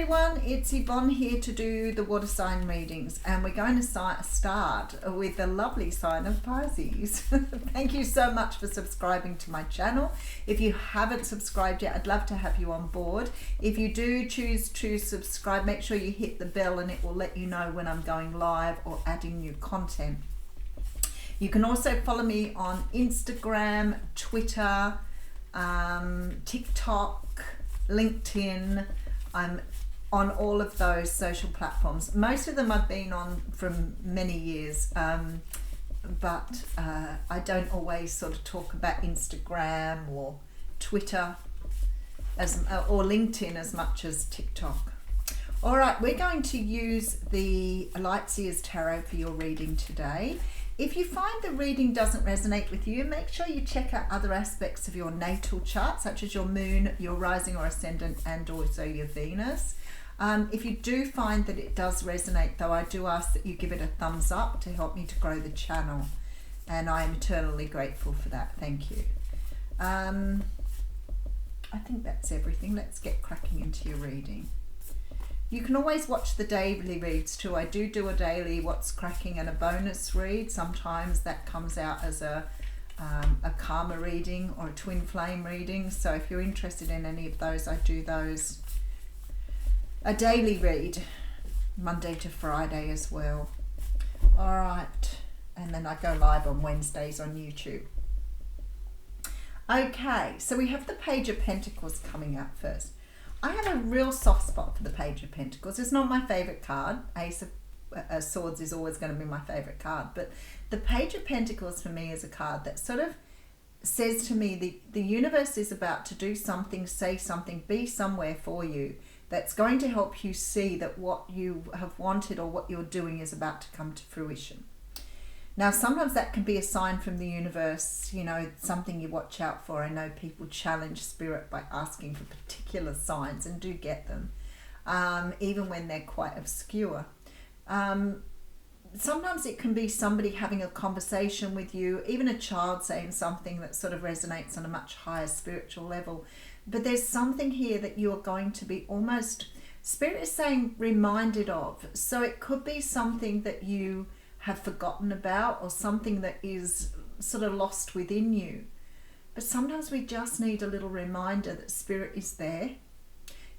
everyone, it's Yvonne here to do the water sign readings, and we're going to start with the lovely sign of Pisces. Thank you so much for subscribing to my channel. If you haven't subscribed yet, I'd love to have you on board. If you do choose to subscribe, make sure you hit the bell and it will let you know when I'm going live or adding new content. You can also follow me on Instagram, Twitter, TikTok, LinkedIn. I'm on all of those social platforms. Most of them I've been on from many years, but I don't always sort of talk about Instagram or Twitter or LinkedIn as much as TikTok. All right, we're going to use the Lightseers Tarot for your reading today. If you find the reading doesn't resonate with you, make sure you check out other aspects of your natal chart, such as your moon, your rising or ascendant, and also your Venus. If you do find that it does resonate, though, I do ask that you give it a thumbs up to help me to grow the channel. And I am eternally grateful for that. Thank you. I think that's everything. Let's get cracking into your reading. You can always watch the daily reads too. I do a daily what's cracking and a bonus read. Sometimes that comes out as a karma reading or a twin flame reading. So if you're interested in any of those, I do those. A daily read, Monday to Friday as well. All right. And then I go live on Wednesdays on YouTube. Okay, so we have the Page of Pentacles coming out first. I have a real soft spot for the Page of Pentacles. It's not my favourite card. Ace of Swords is always going to be my favourite card. But the Page of Pentacles for me is a card that sort of says to me the universe is about to do something, say something, be somewhere for you that's going to help you see that what you have wanted or what you're doing is about to come to fruition. Now, sometimes that can be a sign from the universe, you know, something you watch out for. I know people challenge spirit by asking for particular signs and do get them, even when they're quite obscure. Sometimes it can be somebody having a conversation with you, even a child saying something that sort of resonates on a much higher spiritual level. But there's something here that you are going to be almost, spirit is saying, reminded of. So it could be something that you have forgotten about or something that is sort of lost within you. But sometimes we just need a little reminder that spirit is there.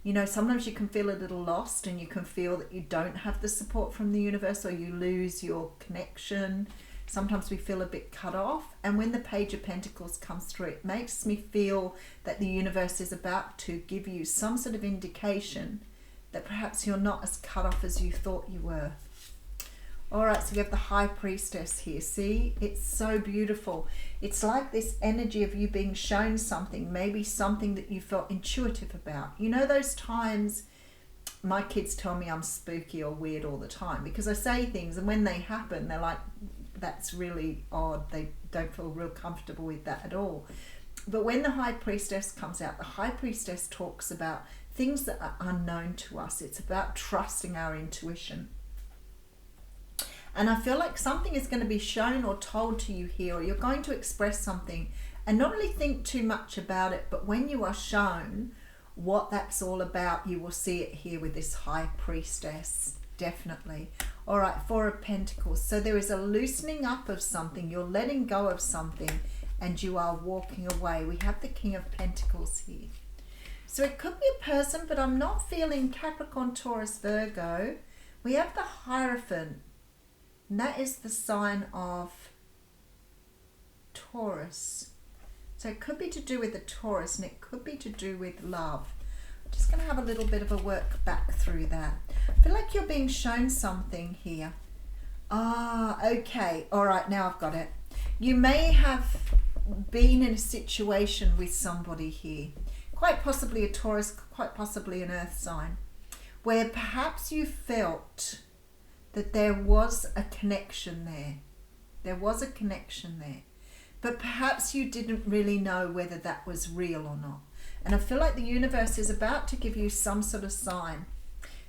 You know, sometimes you can feel a little lost and you can feel that you don't have the support from the universe or you lose your connection. Sometimes we feel a bit cut off. And when the Page of Pentacles comes through, it makes me feel that the universe is about to give you some sort of indication that perhaps you're not as cut off as you thought you were. All right, so we have the High Priestess here. See, it's so beautiful. It's like this energy of you being shown something, maybe something that you felt intuitive about. You know those times, my kids tell me I'm spooky or weird all the time because I say things and when they happen, they're like, that's really odd. They don't feel real comfortable with that at all. But when the High Priestess comes out, the High Priestess talks about things that are unknown to us. It's about trusting our intuition. And I feel like something is going to be shown or told to you here, or you're going to express something and not really think too much about it, but when you are shown what that's all about, you will see it here with this High Priestess, definitely. All right, Four of Pentacles. So there is a loosening up of something, you're letting go of something, and you are walking away. We have the King of Pentacles here. So it could be a person, but I'm not feeling Capricorn, Taurus, Virgo. We have the Hierophant. And that is the sign of Taurus. So it could be to do with the Taurus and it could be to do with love. I'm just going to have a little bit of a work back through that. I feel like you're being shown something here. Ah, okay. All right, now I've got it. You may have been in a situation with somebody here, quite possibly a Taurus, quite possibly an earth sign, where perhaps you felt that there was a connection there. There was a connection there. But perhaps you didn't really know whether that was real or not. And I feel like the universe is about to give you some sort of sign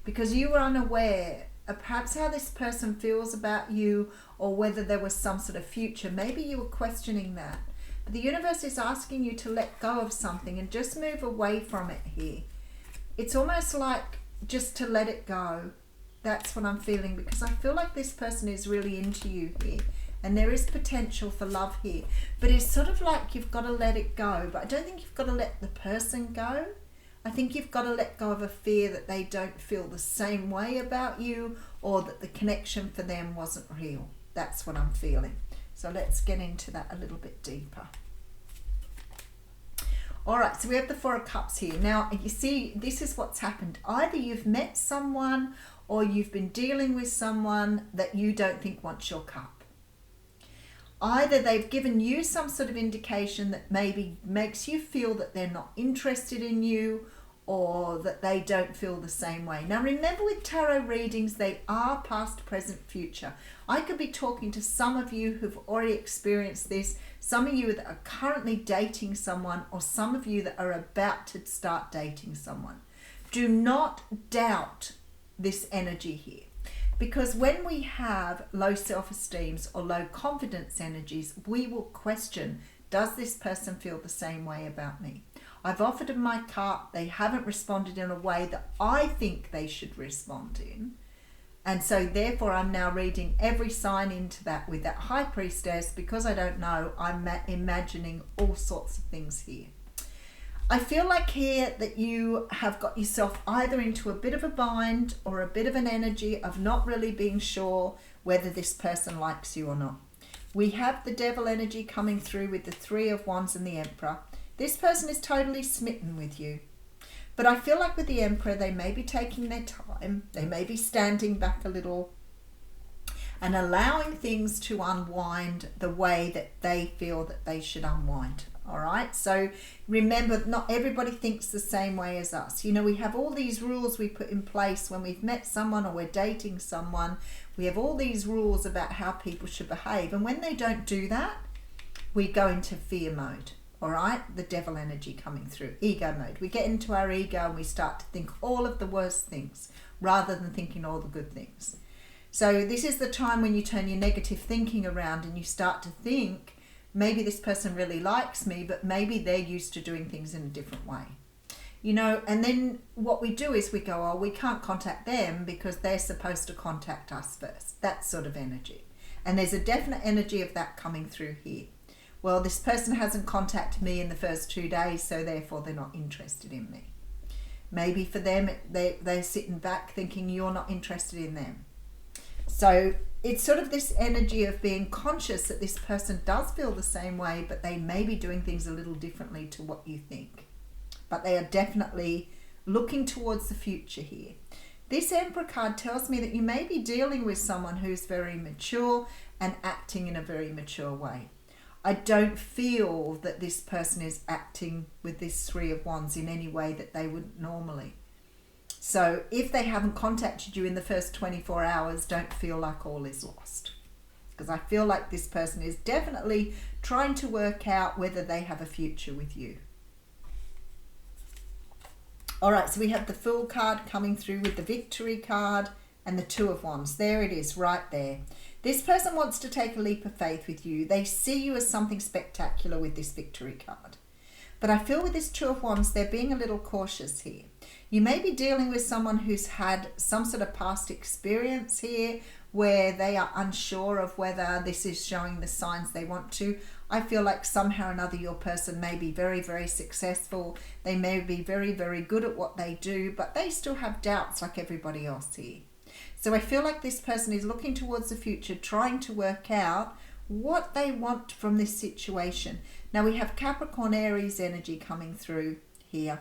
because you were unaware of perhaps how this person feels about you or whether there was some sort of future. Maybe you were questioning that. But the universe is asking you to let go of something and just move away from it here. It's almost like just to let it go. That's what I'm feeling, because I feel like this person is really into you here. And there is potential for love here. But it's sort of like you've got to let it go. But I don't think you've got to let the person go. I think you've got to let go of a fear that they don't feel the same way about you, or that the connection for them wasn't real. That's what I'm feeling. So let's get into that a little bit deeper. All right, so we have the Four of Cups here. Now, you see, this is what's happened. Either you've met someone or you've been dealing with someone that you don't think wants your cup. Either they've given you some sort of indication that maybe makes you feel that they're not interested in you, or that they don't feel the same way. Now remember, with tarot readings, they are past, present, future. I could be talking to some of you who've already experienced this, some of you that are currently dating someone, or some of you that are about to start dating someone. Do not doubt this energy here. Because when we have low self-esteem or low confidence energies, we will question, does this person feel the same way about me? I've offered them my cup, they haven't responded in a way that I think they should respond in. And so therefore I'm now reading every sign into that with that High Priestess. Because I don't know, I'm imagining all sorts of things here. I feel like here that you have got yourself either into a bit of a bind or a bit of an energy of not really being sure whether this person likes you or not. We have the Devil energy coming through with the Three of Wands and the Emperor. This person is totally smitten with you. But I feel like with the Emperor, they may be taking their time. They may be standing back a little and allowing things to unwind the way that they feel that they should unwind. All right, so remember, not everybody thinks the same way as us. You know, we have all these rules we put in place when we've met someone or we're dating someone. We have all these rules about how people should behave. And when they don't do that, we go into fear mode. All right, the Devil energy coming through, ego mode. We get into our ego and we start to think all of the worst things rather than thinking all the good things. So this is the time when you turn your negative thinking around and you start to think, maybe this person really likes me, but maybe they're used to doing things in a different way. You know, and then what we do is we go, oh, we can't contact them because they're supposed to contact us first. That sort of energy. And there's a definite energy of that coming through here. Well, this person hasn't contacted me in the first 2 days, so therefore they're not interested in me. Maybe for them, they're sitting back thinking you're not interested in them. So it's sort of this energy of being conscious that this person does feel the same way, but they may be doing things a little differently to what you think. But they are definitely looking towards the future here. This Emperor card tells me that you may be dealing with someone who's very mature and acting in a very mature way. I don't feel that this person is acting with this Three of Wands in any way that they wouldn't normally. So if they haven't contacted you in the first 24 hours, don't feel like all is lost. Because I feel like this person is definitely trying to work out whether they have a future with you. All right, so we have the Fool card coming through with the Victory card and the Two of Wands. There it is, right there. This person wants to take a leap of faith with you. They see you as something spectacular with this Victory card. But I feel with this Two of Wands, they're being a little cautious here. You may be dealing with someone who's had some sort of past experience here where they are unsure of whether this is showing the signs they want to. I feel like somehow or another your person may be very, very successful. They may be very, very good at what they do, but they still have doubts like everybody else here. So I feel like this person is looking towards the future, trying to work out what they want from this situation. Now we have Capricorn, Aries energy coming through here,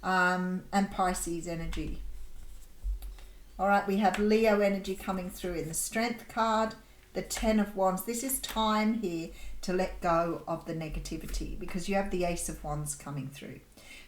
and Pisces energy. All right, we have Leo energy coming through in the Strength card, the Ten of Wands. This is time here to let go of the negativity because you have the Ace of Wands coming through.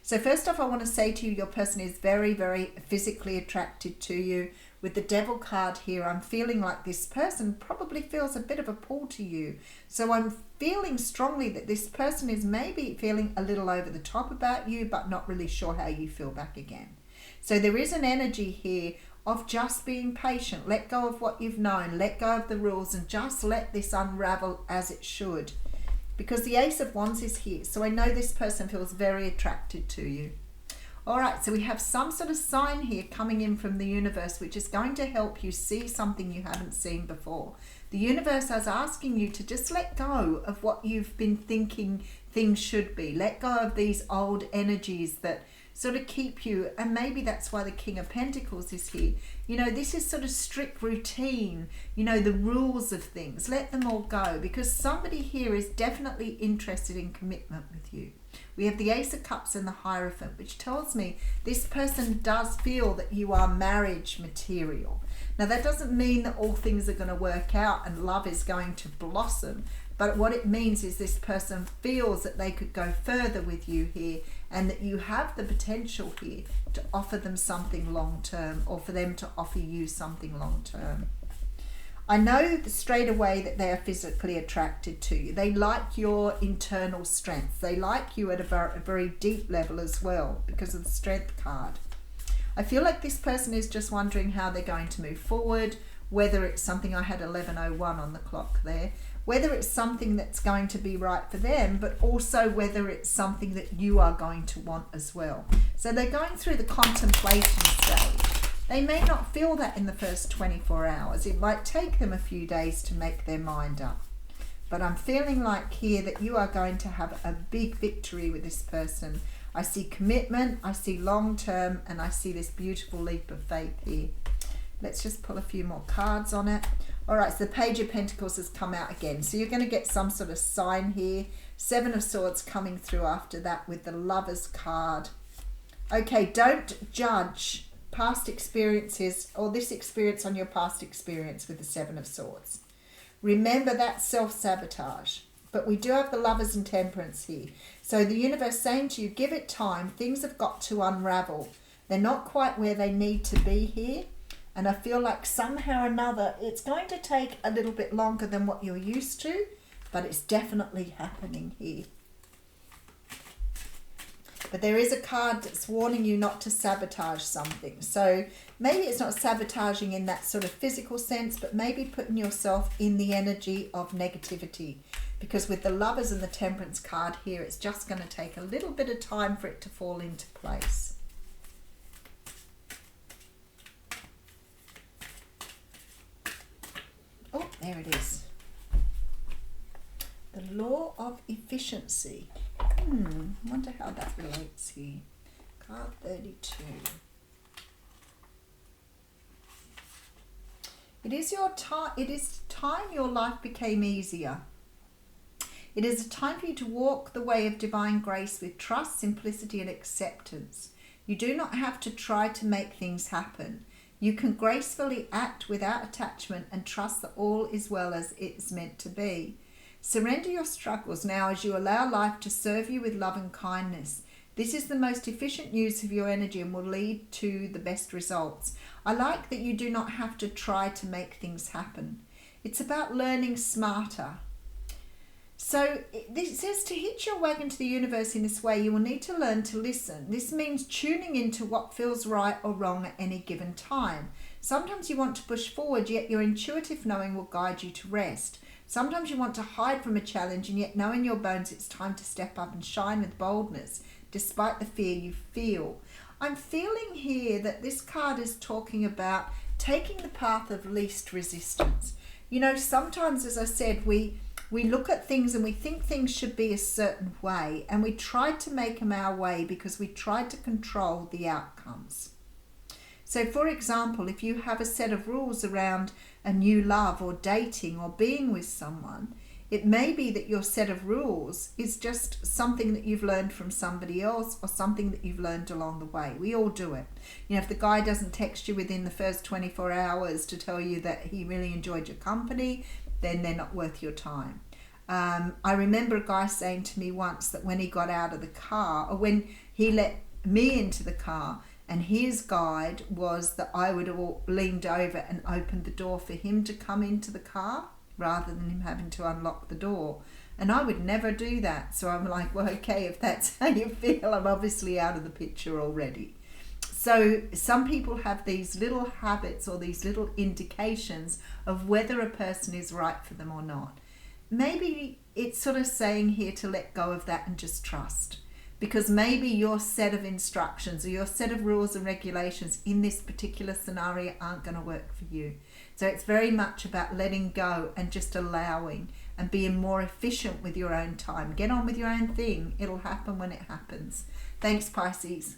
So first off, I want to say to you, your person is very, very physically attracted to you. With the Devil card here, I'm feeling like this person probably feels a bit of a pull to you. So I'm feeling strongly that this person is maybe feeling a little over the top about you, but not really sure how you feel back again. So there is an energy here of just being patient. Let go of what you've known, let go of the rules, and just let this unravel as it should. Because the Ace of Wands is here, so I know this person feels very attracted to you. All right, so we have some sort of sign here coming in from the universe, which is going to help you see something you haven't seen before. The universe is asking you to just let go of what you've been thinking things should be. Let go of these old energies that sort of keep you, and maybe that's why the King of Pentacles is here. You know, this is sort of strict routine, you know, the rules of things. Let them all go, because somebody here is definitely interested in commitment with you. We have the Ace of Cups and the Hierophant, which tells me this person does feel that you are marriage material. Now, that doesn't mean that all things are going to work out and love is going to blossom, but what it means is this person feels that they could go further with you here, and that you have the potential here to offer them something long term, or for them to offer you something long term. I know straight away that they are physically attracted to you. They like your internal strength. They like you at a very deep level as well, because of the Strength card. I feel like this person is just wondering how they're going to move forward, whether it's something, I had 11:01 on the clock there, whether it's something that's going to be right for them, but also whether it's something that you are going to want as well. So they're going through the contemplation stage. They may not feel that in the first 24 hours. It might take them a few days to make their mind up. But I'm feeling like here that you are going to have a big victory with this person. I see commitment, I see long term, and I see this beautiful leap of faith here. Let's just pull a few more cards on it. All right, so the Page of Pentacles has come out again. So you're going to get some sort of sign here. Seven of Swords coming through after that with the Lovers card. Okay, don't judge past experiences or this experience on your past experience with the Seven of Swords. Remember, that's self-sabotage. But we do have the Lovers and Temperance here. So the universe saying to you, give it time. Things have got to unravel. They're not quite where they need to be here. And I feel like somehow or another, it's going to take a little bit longer than what you're used to, but it's definitely happening here. But there is a card that's warning you not to sabotage something. So maybe it's not sabotaging in that sort of physical sense, but maybe putting yourself in the energy of negativity. Because with the Lovers and the Temperance card here, it's just going to take a little bit of time for it to fall into place. Oh, there it is. The Law of Efficiency. I wonder how that relates here. Card 32. It is time your life became easier. It is a time for you to walk the way of divine grace with trust, simplicity, and acceptance. You do not have to try to make things happen. You can gracefully act without attachment and trust that all is well as it's meant to be. Surrender your struggles now as you allow life to serve you with love and kindness. This is the most efficient use of your energy and will lead to the best results. I like that you do not have to try to make things happen. It's about learning smarter. So this says to hitch your wagon to the universe in this way, you will need to learn to listen. This means tuning into what feels right or wrong at any given time. Sometimes you want to push forward, yet your intuitive knowing will guide you to rest. Sometimes you want to hide from a challenge, and yet know in your bones it's time to step up and shine with boldness, despite the fear you feel. I'm feeling here that this card is talking about taking the path of least resistance. You know, sometimes, as I said, we look at things and we think things should be a certain way, and we try to make them our way because we try to control the outcomes. So, for example, if you have a set of rules around a new love or dating or being with someone, it may be that your set of rules is just something that you've learned from somebody else or something that you've learned along the way. We all do it. You know, if the guy doesn't text you within the first 24 hours to tell you that he really enjoyed your company, then they're not worth your time. I remember a guy saying to me once that when he got out of the car, or when he let me into the car, and his guide was that I would have leaned over and opened the door for him to come into the car rather than him having to unlock the door. And I would never do that. So I'm like, well, okay, if that's how you feel, I'm obviously out of the picture already. So some people have these little habits or these little indications of whether a person is right for them or not. Maybe it's sort of saying here to let go of that and just trust. because maybe your set of instructions or your set of rules and regulations in this particular scenario aren't going to work for you. So it's very much about letting go and just allowing and being more efficient with your own time. Get on with your own thing. It'll happen when it happens. Thanks, Pisces.